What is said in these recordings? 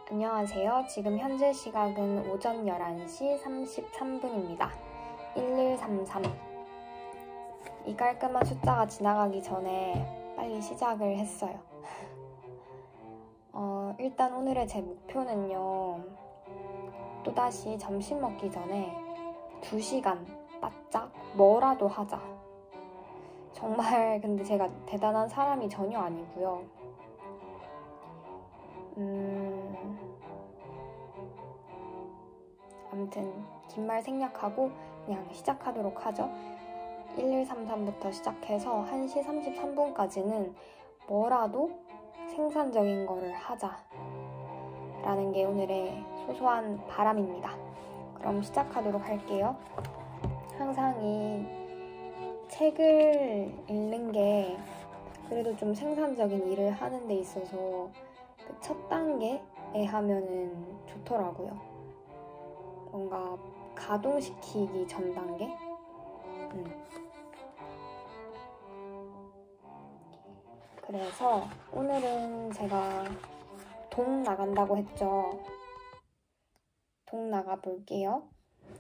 안녕하세요. 지금 현재 시각은 오전 11시 33분입니다. 1133. 이 깔끔한 숫자가 지나가기 전에 빨리 시작을 했어요. 일단 오늘의 제 목표는요. 또다시 점심 먹기 전에 2시간 바짝 뭐라도 하자. 정말 근데 제가 대단한 사람이 전혀 아니고요. 아무튼 긴 말 생략하고 그냥 시작하도록 하죠. 1133부터 시작해서 1시 33분까지는 뭐라도 생산적인 거를 하자 라는 게 오늘의 소소한 바람입니다. 그럼 시작하도록 할게요. 항상 이 책을 읽는 게 그래도 좀 생산적인 일을 하는 데 있어서 그 첫 단계에 하면은 좋더라고요. 뭔가 가동시키기 전 단계? 그래서 오늘은 제가 동 나간다고 했죠. 동 나가볼게요.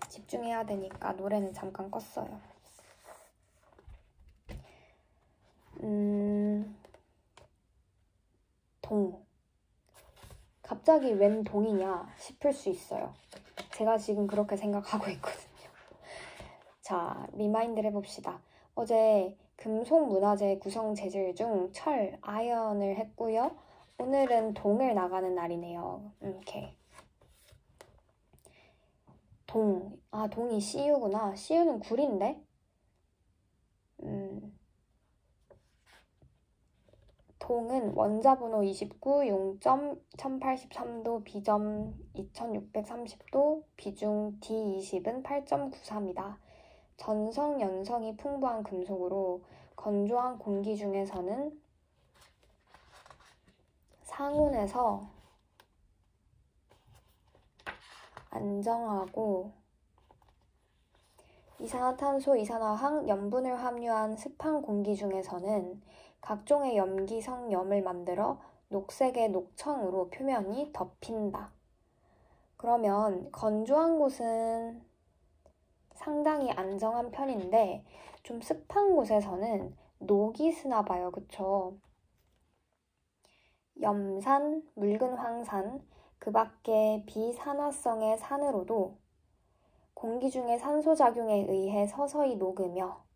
집중해야 되니까 노래는 잠깐 껐어요. 동. 갑자기 웬 동이냐 싶을 수 있어요. 제가 지금 그렇게 생각하고 있거든요. 자, 리마인드를 해봅시다. 어제 금속 문화재 구성 재질 중 철, 아연을 했고요. 오늘은 동을 나가는 날이네요. 이렇게. 동. 아, 동이 CU구나. CU는 구리인데? 동은 원자번호 29, 용점 1083도, 비점 2630도, 비중 D20은 8.93이다. 전성, 연성이 풍부한 금속으로 건조한 공기 중에서는 상온에서 안정하고 이산화탄소, 이산화황, 염분을 함유한 습한 공기 중에서는 각종의 염기성염을 만들어 녹색의 녹청으로 표면이 덮인다. 그러면 건조한 곳은 상당히 안정한 편인데 좀 습한 곳에서는 녹이 스나 봐요. 그쵸? 염산, 묽은 황산, 그 밖에 비산화성의 산으로도 공기 중의 산소작용에 의해 서서히 녹으며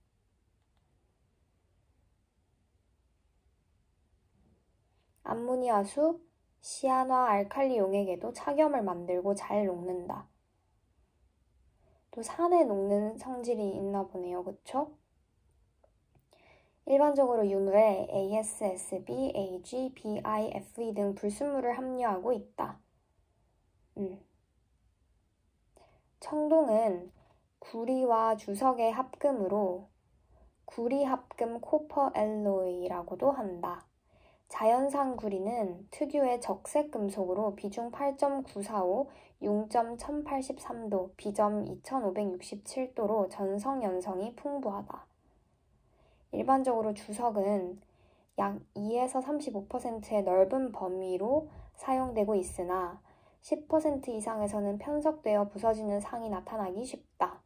암모니아수, 시아나 알칼리 용액에도 착염을 만들고 잘 녹는다. 또 산에 녹는 성질이 있나 보네요. 그쵸? 일반적으로 유물에 ASSB, AG, BI, FE 등 불순물을 함유하고 있다. 청동은 구리와 주석의 합금으로 구리합금 코퍼 엘로이라고도 한다. 자연산 구리는 특유의 적색 금속으로 비중 8.945, 용점 1083도, 비점 2567도로 전성, 연성이 풍부하다. 일반적으로 주석은 약 2에서 35%의 넓은 범위로 사용되고 있으나 10% 이상에서는 편석되어 부서지는 상이 나타나기 쉽다.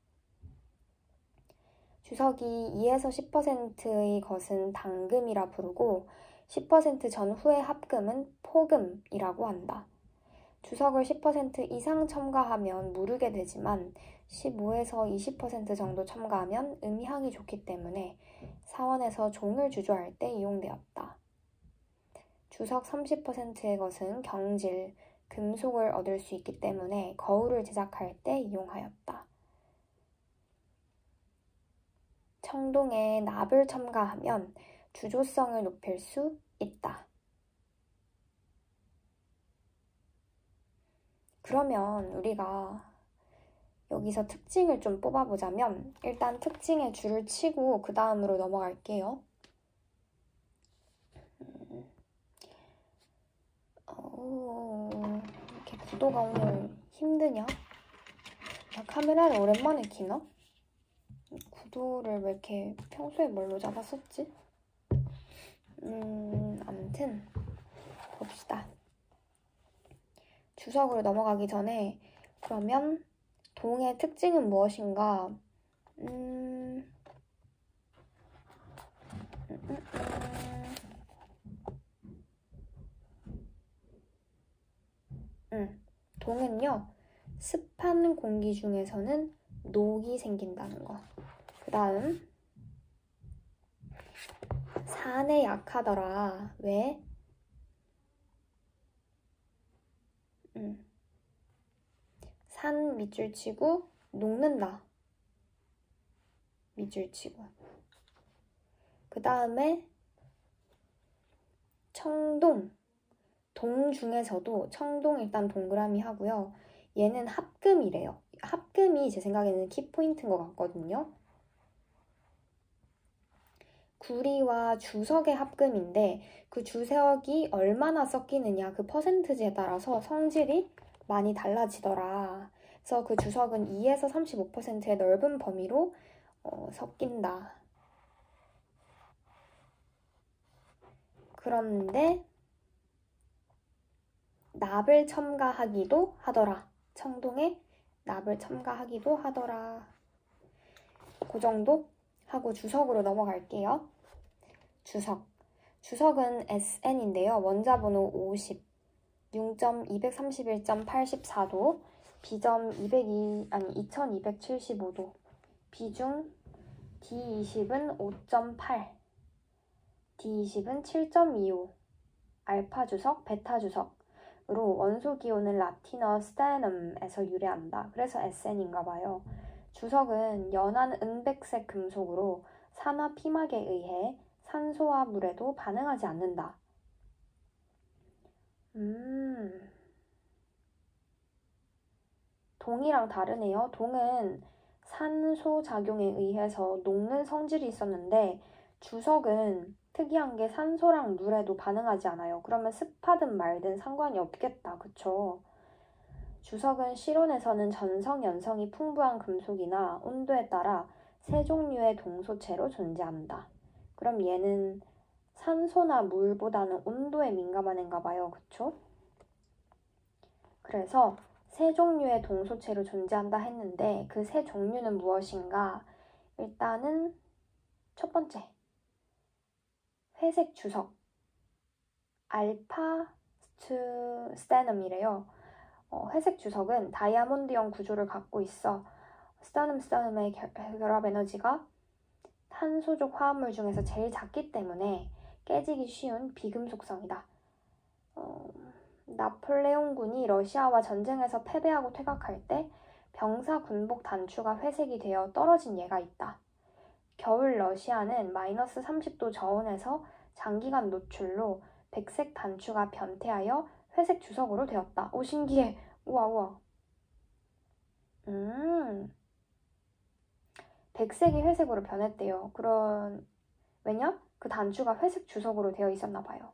주석이 2에서 10%의 것은 당금이라 부르고 10% 전후의 합금은 포금이라고 한다. 주석을 10% 이상 첨가하면 무르게 되지만 15에서 20% 정도 첨가하면 음향이 좋기 때문에 사원에서 종을 주조할 때 이용되었다. 주석 30%의 것은 경질, 금속을 얻을 수 있기 때문에 거울을 제작할 때 이용하였다. 청동에 납을 첨가하면 주조성을 높일 수 있다. 그러면 우리가 여기서 특징을 좀 뽑아보자면 일단 특징에 줄을 치고 그 다음으로 넘어갈게요. 이렇게 구도가 오늘 힘드냐? 나 카메라를 오랜만에 켜나? 구도를 왜 이렇게 평소에 뭘로 잡았었지? 아무튼 봅시다. 주석으로 넘어가기 전에 그러면 동의 특징은 무엇인가? 동은요, 습한 공기 중에서는 녹이 생긴다는 거. 그 다음, 산에 약하더라. 왜? 산 밑줄 치고 녹는다. 밑줄 치고. 그 다음에 청동. 동 중에서도 청동 일단 동그라미 하고요. 얘는 합금이래요. 합금이 제 생각에는 키포인트인 것 같거든요. 구리와 주석의 합금인데 그 주석이 얼마나 섞이느냐 그 퍼센트지에 따라서 성질이 많이 달라지더라. 그래서 그 주석은 2에서 35%의 넓은 범위로 섞인다. 그런데 납을 첨가하기도 하더라. 청동에 납을 첨가하기도 하더라. 그 정도 하고 주석으로 넘어갈게요. 주석. 주석은 SN인데요. 원자번호 50, 6.231.84도, B점 2275도, 비중 D20은 5.8, D20은 7.25, 알파 주석, 베타 주석으로 원소 기호는 라틴어 스테넘에서 유래한다. 그래서 SN인가 봐요. 주석은 연한 은백색 금속으로 산화 피막에 의해 산소와 물에도 반응하지 않는다. 동이랑 다르네요. 동은 산소 작용에 의해서 녹는 성질이 있었는데 주석은 특이한 게 산소랑 물에도 반응하지 않아요. 그러면 습하든 말든 상관이 없겠다. 그쵸? 주석은 실온에서는 전성, 연성이 풍부한 금속이나 온도에 따라 세 종류의 동소체로 존재한다. 그럼 얘는 산소나 물보다는 온도에 민감한 애인가 봐요. 그쵸? 그래서 세 종류의 동소체로 존재한다 했는데 그 세 종류는 무엇인가? 일단은 첫 번째, 회색 주석, 알파 스테넘이래요. 회색 주석은 다이아몬드형 구조를 갖고 있어 스테넘의 결합 에너지가 탄소족 화합물 중에서 제일 작기 때문에 깨지기 쉬운 비금속성이다. 나폴레옹군이 러시아와 전쟁에서 패배하고 퇴각할 때 병사 군복 단추가 회색이 되어 떨어진 예가 있다. 겨울 러시아는 마이너스 30도 저온에서 장기간 노출로 백색 단추가 변태하여 회색 주석으로 되었다. 오, 신기해. 우와. 백색이 회색으로 변했대요. 왜냐? 그 단추가 회색 주석으로 되어 있었나 봐요.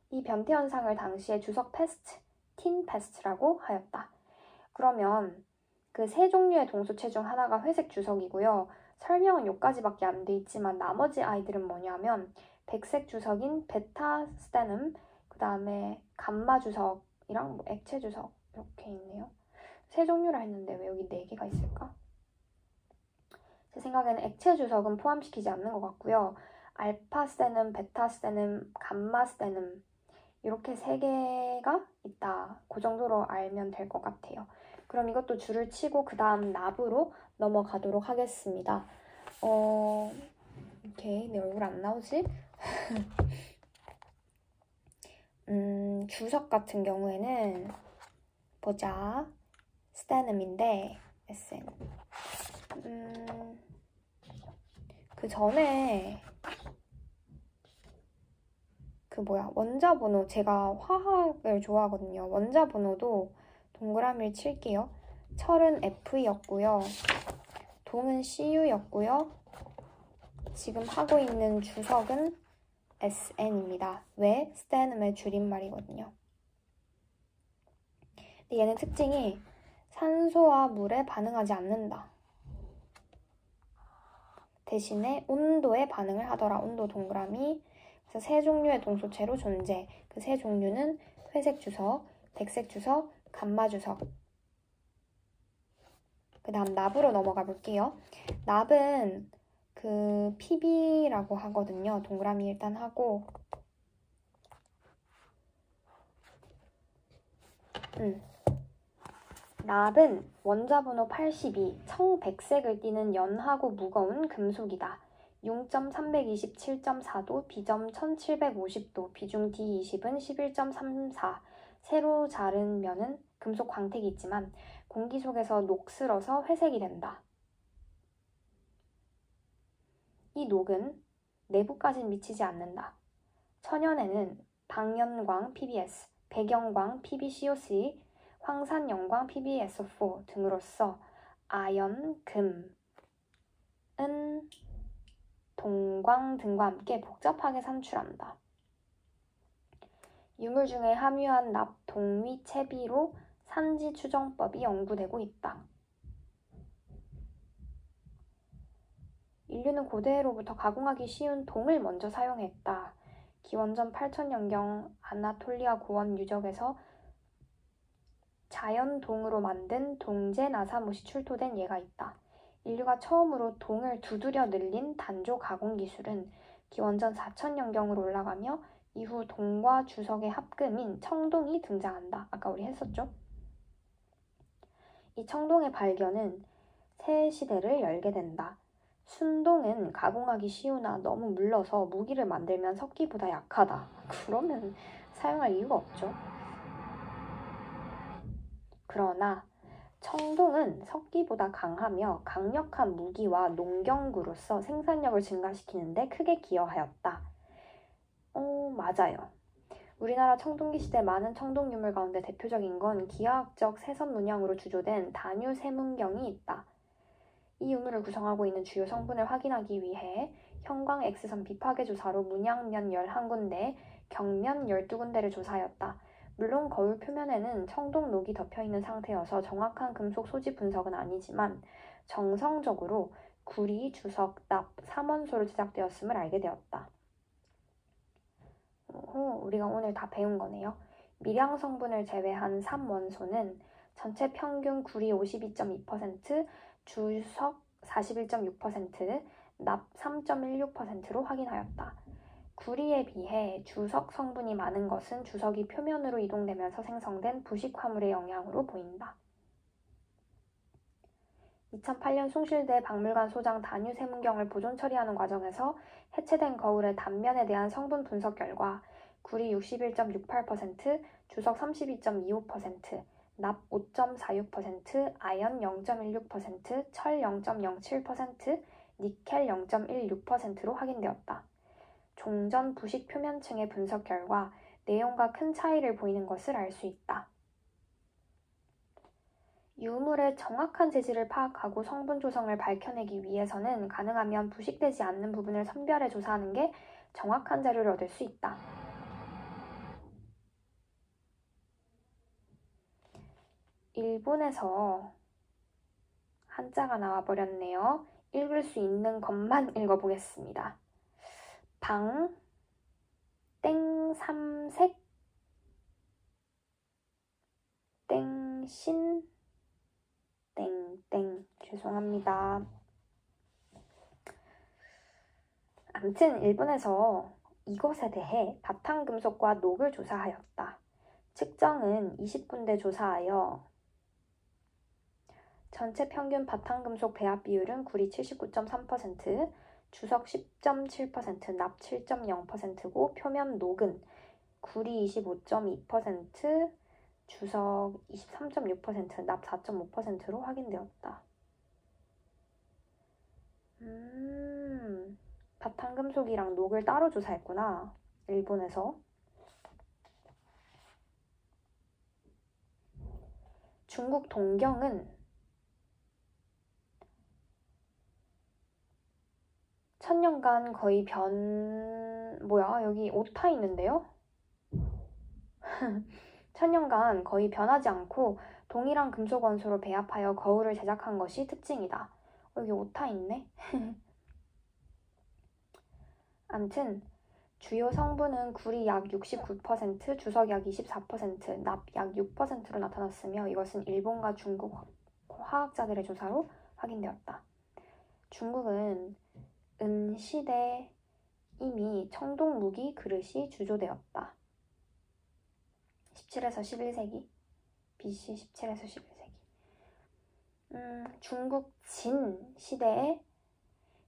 이 변태 현상을 당시에 주석 패스트, 틴 패스트라고 하였다. 그러면 그 세 종류의 동소체 중 하나가 회색 주석이고요. 설명은 여기까지밖에 안 돼 있지만 나머지 아이들은 뭐냐면 백색 주석인 베타 스테넘, 그 다음에 감마 주석이랑 액체 주석 이렇게 있네요. 세 종류라 했는데 왜 여기 4개가 있을까? 제 생각에는 액체 주석은 포함시키지 않는 것 같고요. 알파 스테넘, 베타 스테넘, 감마 스테넘 이렇게 3개가 있다. 그 정도로 알면 될 것 같아요. 그럼 이것도 줄을 치고 그 다음 납으로 넘어가도록 하겠습니다. 오케이, 내 얼굴 안 나오지? 주석 같은 경우에는 보자. 스테넘인데 SN. 그 전에 원자번호, 제가 화학을 좋아하거든요. 원자번호도 동그라미를 칠게요. 철은 F였고요. 동은 CU였고요. 지금 하고 있는 주석은 SN입니다. 왜? 스테넘의 줄임말이거든요. 근데 얘는 특징이 산소와 물에 반응하지 않는다. 대신에 온도에 반응을 하더라. 온도 동그라미. 그래서 세 종류의 동소체로 존재. 그 세 종류는 회색 주석, 백색 주석, 감마 주석. 그 다음 납으로 넘어가 볼게요. 납은 그 PB라고 하거든요. 동그라미 일단 하고 납은 원자번호 82, 청백색을 띠는 연하고 무거운 금속이다. 융점 327.4도, 비점 1750도, 비중 D20은 11.34. 세로 자른 면은 금속 광택이 있지만 공기 속에서 녹슬어서 회색이 된다. 이 녹은 내부까진 미치지 않는다. 천연에는 방연광 PbS, 백연광 PbCO3, 황산연광 PbSO4 등으로서 아연, 금, 은, 동광 등과 함께 복잡하게 산출한다. 유물 중에 함유한 납, 동 및 채비로 산지 추정법이 연구되고 있다. 인류는 고대로부터 가공하기 쉬운 동을 먼저 사용했다. 기원전 8000년경 아나톨리아 고원 유적에서 자연동으로 만든 동제 나사못이 출토된 예가 있다. 인류가 처음으로 동을 두드려 늘린 단조 가공 기술은 기원전 4000년경으로 올라가며 이후 동과 주석의 합금인 청동이 등장한다. 아까 우리 했었죠? 이 청동의 발견은 새 시대를 열게 된다. 순동은 가공하기 쉬우나 너무 물러서 무기를 만들면 석기보다 약하다. 그러면 사용할 이유가 없죠. 그러나 청동은 석기보다 강하며 강력한 무기와 농경구로서 생산력을 증가시키는데 크게 기여하였다. 맞아요. 우리나라 청동기 시대 많은 청동 유물 가운데 대표적인 건 기하학적 세선 문양으로 주조된 단유 세문경이 있다. 이 유물을 구성하고 있는 주요 성분을 확인하기 위해 형광 X선 비파괴 조사로 문양면 11군데, 경면 12군데를 조사하였다. 물론 거울 표면에는 청동 녹이 덮여있는 상태여서 정확한 금속 소지 분석은 아니지만 정성적으로 구리, 주석, 납, 삼원소로 제작되었음을 알게 되었다. 우리가 오늘 다 배운 거네요. 미량 성분을 제외한 3원소는 전체 평균 구리 52.2%, 주석 41.6%, 납 3.16%로 확인하였다. 구리에 비해 주석 성분이 많은 것은 주석이 표면으로 이동되면서 생성된 부식 화물의 영향으로 보인다. 2008년 숭실대 박물관 소장 단유 세문경을 보존 처리하는 과정에서 해체된 거울의 단면에 대한 성분 분석 결과 구리 61.68%, 주석 32.25%, 납 5.46%, 아연 0.16%, 철 0.07%, 니켈 0.16%로 확인되었다. 종전 부식 표면층의 분석 결과 내용과 큰 차이를 보이는 것을 알 수 있다. 유물의 정확한 재질을 파악하고 성분 조성을 밝혀내기 위해서는 가능하면 부식되지 않는 부분을 선별해 조사하는 게 정확한 자료를 얻을 수 있다. 일본에서 한자가 나와버렸네요. 읽을 수 있는 것만 읽어보겠습니다. 방, 땡, 삼색, 땡, 신, 땡땡. 죄송합니다. 암튼 일본에서 이것에 대해 바탕금속과 녹을 조사하였다. 측정은 20군데 조사하여 전체 평균 바탕금속 배합 비율은 구리 79.3%, 주석 10.7%, 납 7.0%고 표면 녹은 구리 25.2%, 주석 23.6%, 납 4.5%로 확인되었다. 바탕금속이랑 녹을 따로 조사했구나. 일본에서. 중국 동경은 천년간 거의 여기 오타 있는데요? 천년간 거의 변하지 않고 동일한 금속 원소로 배합하여 거울을 제작한 것이 특징이다. 여기 오타 있네? 암튼 주요 성분은 구리 약 69%, 주석 약 24%, 납 약 6%로 나타났으며 이것은 일본과 중국 화학자들의 조사로 확인되었다. 중국은 은시대 이미 청동 무기 그릇이 주조되었다. 17에서 11세기, BC 17에서 11세기. 중국 진 시대의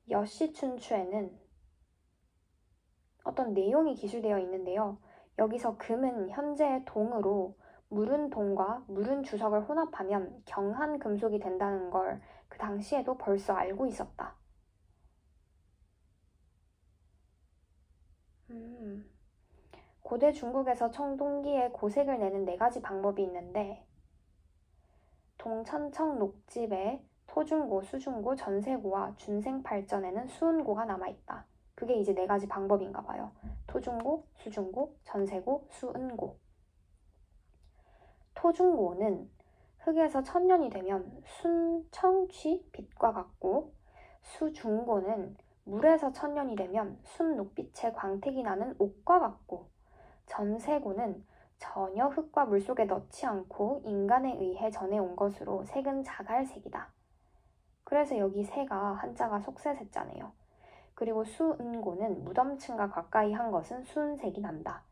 여시춘추에는 어떤 내용이 기술되어 있는데요. 여기서 금은 현재의 동으로 무른 동과 무른 주석을 혼합하면 경한 금속이 된다는 걸 그 당시에도 벌써 알고 있었다. 고대 중국에서 청동기에 고색을 내는 4가지 방법이 있는데 동천청 녹집에 토중고, 수중고, 전세고와 준생팔전에는 수은고가 남아있다. 그게 이제 4가지 방법인가 봐요. 토중고, 수중고, 전세고, 수은고. 토중고는 흙에서 1000년이 되면 순청취 빛과 같고 수중고는 물에서 1000년이 되면 순녹빛의 광택이 나는 옥과 같고 전세고는 전혀 흙과 물속에 넣지 않고 인간에 의해 전해온 것으로 색은 자갈색이다. 그래서 여기 새가 한자가 속새새자네요. 그리고 수은고는 무덤층과 가까이 한 것은 수은색이 난다.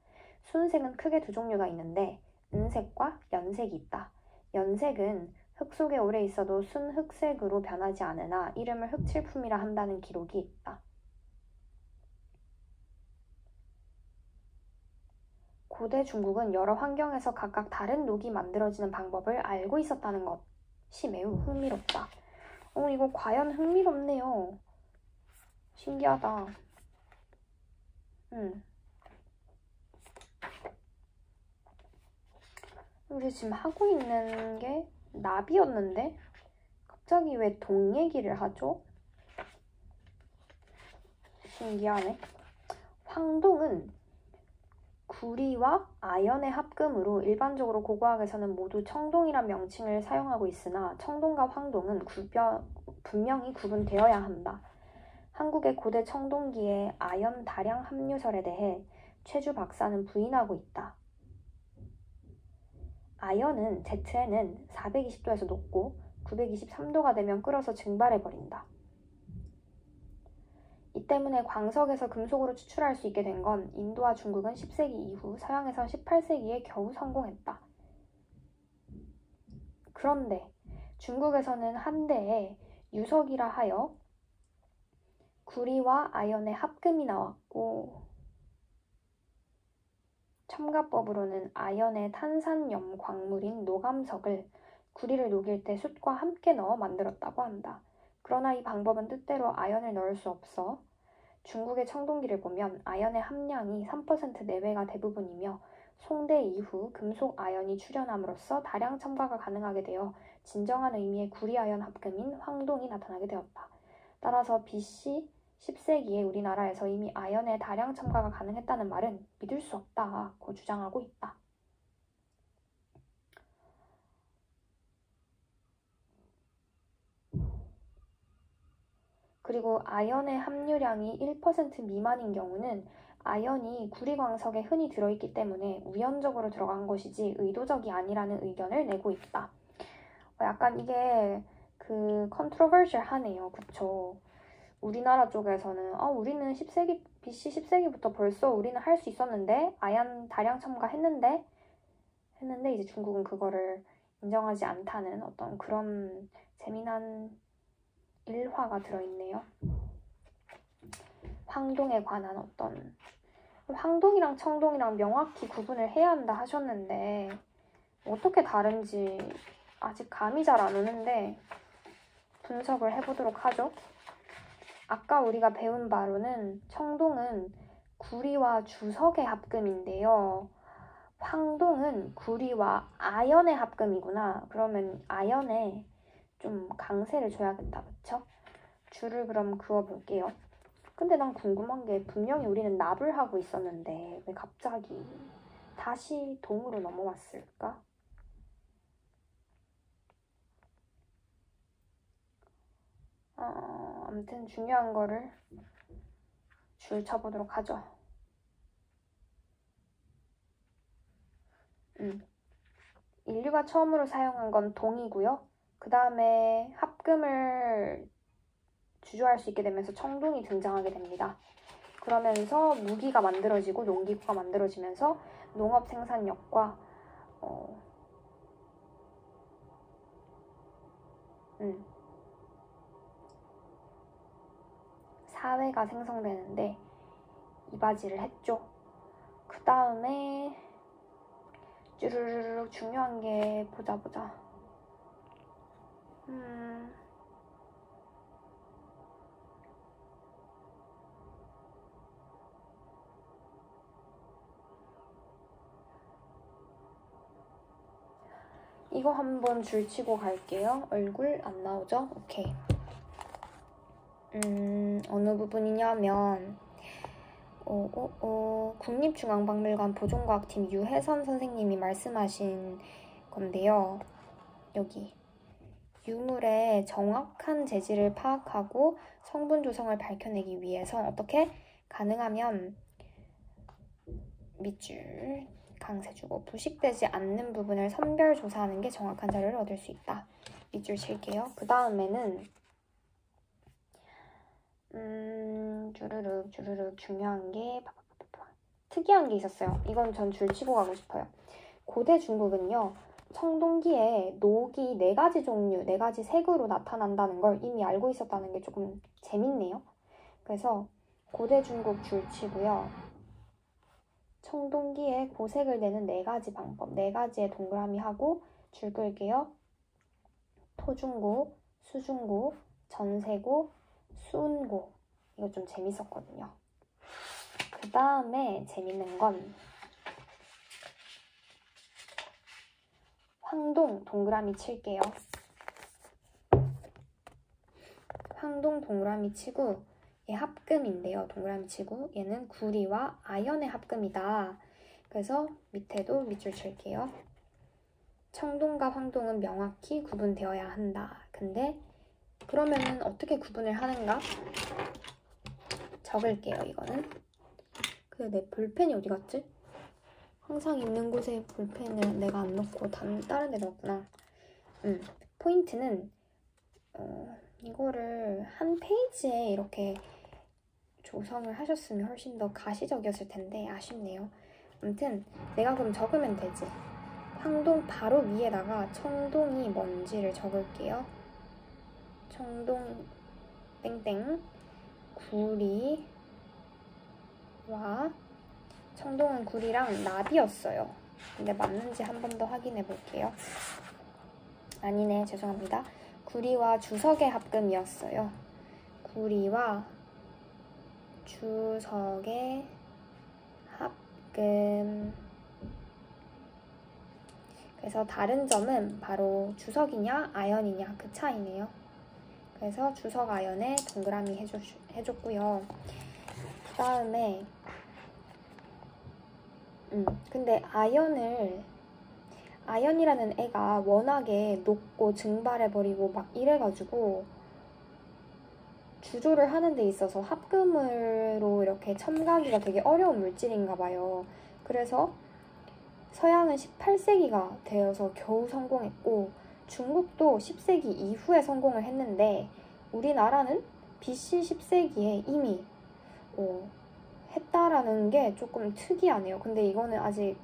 수은색은 크게 2종류가 있는데 은색과 연색이 있다. 연색은 흙 속에 오래 있어도 순흑색으로 변하지 않으나 이름을 흑칠품이라 한다는 기록이 있다. 고대 중국은 여러 환경에서 각각 다른 녹이 만들어지는 방법을 알고 있었다는 것이 매우 흥미롭다. 이거 과연 흥미롭네요. 신기하다. 우리 지금 하고 있는 게 나비였는데 갑자기 왜 동 얘기를 하죠? 신기하네. 황동은 구리와 아연의 합금으로 일반적으로 고고학에서는 모두 청동이란 명칭을 사용하고 있으나 청동과 황동은 분명히 구분되어야 한다. 한국의 고대 청동기의 아연 다량 함유설에 대해 최주 박사는 부인하고 있다. 아연은 제트에는 420도에서 녹고 923도가 되면 끓어서 증발해버린다. 이 때문에 광석에서 금속으로 추출할 수 있게 된 건 인도와 중국은 10세기 이후, 서양에선 18세기에 겨우 성공했다. 그런데 중국에서는 한때에 유석이라 하여 구리와 아연의 합금이 나왔고 첨가법으로는 아연의 탄산염 광물인 노감석을 구리를 녹일 때 숯과 함께 넣어 만들었다고 한다. 그러나 이 방법은 뜻대로 아연을 넣을 수 없어 중국의 청동기를 보면 아연의 함량이 3% 내외가 대부분이며 송대 이후 금속 아연이 출현함으로써 다량 첨가가 가능하게 되어 진정한 의미의 구리아연 합금인 황동이 나타나게 되었다. 따라서 BC 10세기에 우리나라에서 이미 아연의 다량 첨가가 가능했다는 말은 믿을 수 없다고 주장하고 있다. 그리고 아연의 함유량이 1% 미만인 경우는 아연이 구리광석에 흔히 들어있기 때문에 우연적으로 들어간 것이지 의도적이 아니라는 의견을 내고 있다. 약간 이게 controversial 하네요. 그쵸? 우리나라 쪽에서는 우리는 BC 10세기부터 벌써 우리는 할 수 있었는데 아연 다량 첨가했는데 이제 중국은 그거를 인정하지 않다는 어떤 그런 재미난 일화가 들어있네요. 황동에 관한 어떤 황동이랑 청동이랑 명확히 구분을 해야 한다 하셨는데 어떻게 다른지 아직 감이 잘 안 오는데 분석을 해보도록 하죠. 아까 우리가 배운 바로는 청동은 구리와 주석의 합금인데요. 황동은 구리와 아연의 합금이구나. 그러면 아연에 좀 강세를 줘야겠다, 그쵸? 줄을 그럼 그어볼게요. 근데 난 궁금한 게 분명히 우리는 납을 하고 있었는데 왜 갑자기 다시 동으로 넘어왔을까? 아무튼 중요한 거를 줄 쳐보도록 하죠. 인류가 처음으로 사용한 건 동이고요. 그 다음에 합금을 주조할 수 있게 되면서 청동이 등장하게 됩니다. 그러면서 무기가 만들어지고 농기구가 만들어지면서 농업 생산력과 사회가 생성되는데 이바지를 했죠. 그 다음에 쭈르르륵 중요한 게 보자. 이거 한번 줄치고 갈게요. 얼굴 안 나오죠? 오케이. 어느 부분이냐면 국립중앙박물관 보존과학팀 유혜선 선생님이 말씀하신 건데요. 여기 유물의 정확한 재질을 파악하고 성분 조성을 밝혀내기 위해서 어떻게 가능하면 밑줄 강세주고 부식되지 않는 부분을 선별 조사하는 게 정확한 자료를 얻을 수 있다. 밑줄 칠게요. 그 다음에는 주르륵 중요한 게 특이한 게 있었어요. 이건 전 줄치고 가고 싶어요. 고대 중국은요. 청동기에 녹이 4가지 종류, 4가지 색으로 나타난다는 걸 이미 알고 있었다는 게 조금 재밌네요. 그래서 고대 중국 줄치고요. 청동기에 고색을 내는 4가지 방법, 4가지의 동그라미 하고 줄 끌게요. 토중고, 수중고, 전세고, 수운고. 이거 좀 재밌었거든요. 그 다음에 재밌는 건 황동 동그라미 칠게요. 황동 동그라미 치고 얘 합금인데요. 동그라미 치고 얘는 구리와 아연의 합금이다. 그래서 밑에도 밑줄 칠게요. 청동과 황동은 명확히 구분되어야 한다. 근데 그러면은 어떻게 구분을 하는가? 적을게요. 이거는 내 볼펜이 어디 갔지? 항상 있는 곳에 볼펜을 내가 안 넣고 다른 데 넣었구나. 포인트는 이거를 한 페이지에 이렇게 조성을 하셨으면 훨씬 더 가시적이었을 텐데 아쉽네요. 아무튼 내가 그럼 적으면 되지. 황동 바로 위에다가 청동이 뭔지를 적을게요. 청동 땡땡 구리와 청동은 구리랑 납이었어요. 근데 맞는지 한 번 더 확인해 볼게요. 아니네, 죄송합니다. 구리와 주석의 합금이었어요. 구리와 주석의 합금. 그래서 다른 점은 바로 주석이냐 아연이냐 그 차이네요. 그래서 주석 아연에 동그라미 해줬고요. 그 다음에 근데 아연이라는 애가 워낙에 녹고 증발해버리고 막 이래가지고 주조를 하는 데 있어서 합금으로 이렇게 첨가하기가 되게 어려운 물질인가 봐요. 그래서 서양은 18세기가 되어서 겨우 성공했고 중국도 10세기 이후에 성공을 했는데 우리나라는 BC 10세기에 이미 했다라는 게 조금 특이하네요. 근데 이거는 아직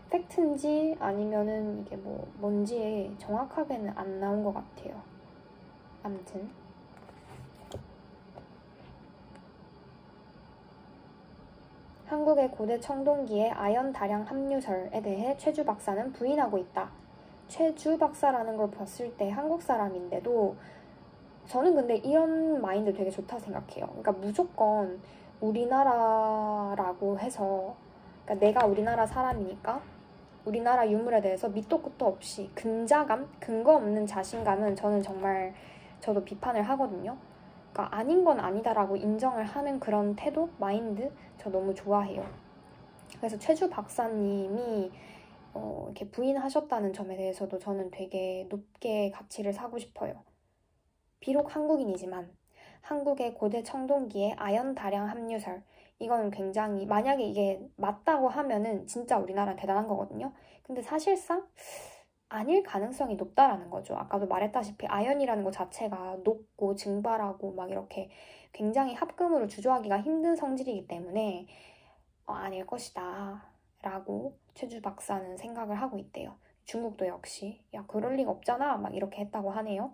팩트인지 아니면은 이게 뭔지 정확하게는 안 나온 것 같아요. 아무튼 한국의 고대 청동기의 아연 다량 함유설에 대해 최주 박사는 부인하고 있다. 최주 박사라는 걸 봤을 때 한국 사람인데도 저는 근데 이런 마인드 되게 좋다 생각해요. 그러니까 무조건 우리나라라고 해서 그러니까 내가 우리나라 사람이니까 우리나라 유물에 대해서 밑도 끝도 없이 근자감, 근거 없는 자신감은 저는 정말 저도 비판을 하거든요. 그러니까 아닌 건 아니다라고 인정을 하는 그런 태도, 마인드 저 너무 좋아해요. 그래서 최주 박사님이 이렇게 부인하셨다는 점에 대해서도 저는 되게 높게 가치를 사고 싶어요. 비록 한국인이지만 한국의 고대 청동기의 아연 다량 함유설 이건 굉장히 만약에 이게 맞다고 하면은 진짜 우리나라는 대단한 거거든요. 근데 사실상 아닐 가능성이 높다라는 거죠. 아까도 말했다시피 아연이라는 것 자체가 녹고 증발하고 막 이렇게 굉장히 합금으로 주조하기가 힘든 성질이기 때문에 아닐 것이다 라고 최주 박사는 생각을 하고 있대요. 중국도 역시 야 그럴 리가 없잖아 막 이렇게 했다고 하네요.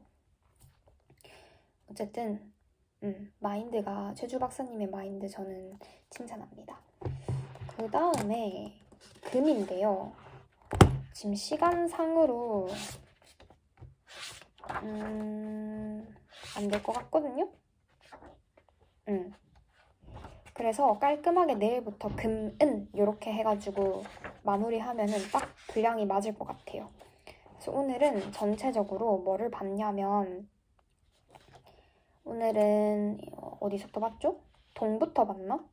어쨌든 마인드가 최주 박사님의 마인드 저는 칭찬합니다. 그 다음에 금인데요. 지금 시간상으로 안 될 것 같거든요. 그래서 깔끔하게 내일부터 금은 이렇게 해가지고 마무리하면은 딱 분량이 맞을 것 같아요. 그래서 오늘은 전체적으로 뭐를 봤냐면 오늘은 어디서부터 봤죠? 동부터 봤나?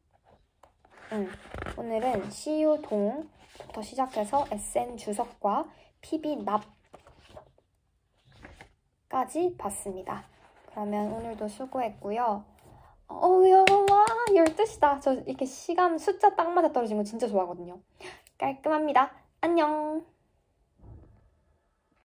오늘은 CU 동부터 시작해서 SN 주석과 PB 납까지 봤습니다. 그러면 오늘도 수고했고요. 야, 12시다. 저 이렇게 시간 숫자 딱 맞아 떨어진 거 진짜 좋아하거든요. 깔끔합니다. 안녕!